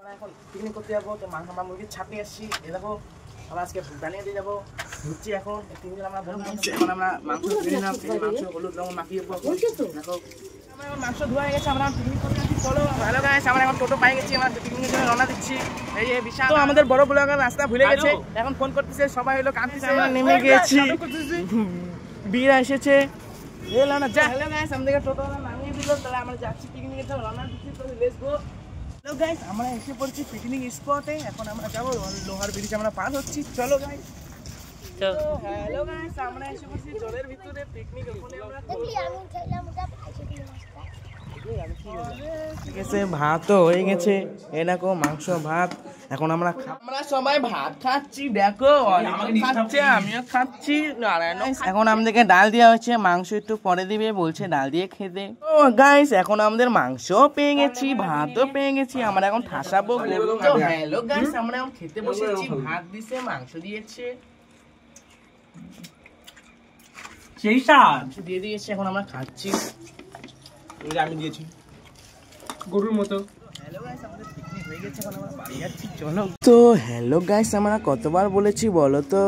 আমরা এখন পিকনিক করতে যাবো, তো আমরা মুরগির ছাপ নিয়ে এসেছি। এ দেখো আমরা আজকে বানিয়ে দিয়ে যাবো। ঘুরছি এখন তিনজন আমরা বন্ধু এখন আমরা মাংস নিলাম, মাংস হলুদ লবণ মাখিয়ে দেবো। দেখো আমরা এখন মাংস ধোয়া হয়ে গেছে, আমরা পিকনিক করতে যাচ্ছি। চলো হ্যালো গাইস, আমরা এখন টোটো পাই গেছি, আমরা পিকনিকের জন্য রওনা দিচ্ছি। এই যে বিশাল তো আমাদের বড় ব্লগার রাস্তা ভুলে গেছে, এখন ফোন করতেছে, সবাই হলো কাঁদতেছে। আমরা নেমে গেছি, বিরা এসেছে। এলো না যা। হ্যালো গাইস, আমাদের টোটোওয়ালা নামিয়ে দিল, তাহলে আমরা যাচ্ছি পিকনিকের জন্য রওনা দিচ্ছি। তো লেটস গো। হ্যালো গাইস, আমরা এসে পড়ছি পিকনিক স্পটে। এখন আমরা যাবো লোহার ব্রিজ, আমরা পার হচ্ছি। চলো গাইস। তো হ্যালো গাইস, আমরা এসে পড়ছি জলের ভিতরে পিকনিক। ওখানে আমরা ঠিক আছে, ভাতও হয়ে গেছে। এই দেখো মাংস ভাত। এখন আমরা সবাই ভাত খাচ্ছি। দেখো খাচ্ছে, আমিও খাচ্ছি। এখন আমাদেরকে ডাল দেওয়া হয়েছে, মাংস একটু পরে দিবে বলছে, ডাল দিয়ে খেতে। ও গাইস, এখন আমাদের মাংসও পেয়ে গেছি, ভাতও পেয়ে গেছি। আমরা এখন ঠাসাবো। হ্যালো গাইস, আমরা এখন খেতে বসেছি। ভাত দিছে, মাংস দিয়েছে, সেই স্বাদ দিয়ে দিয়েছে। এখন আমরা খাচ্ছি। আমি দিয়েছি গরুর মতো। হ্যালো গাইস, আমাদের পিকনিক হয়ে গেছে, এখন আমরা বাড়ি যাচ্ছি। চলো। তো হ্যালো গাইস, আমরা কতবার বলেছি বলো তো?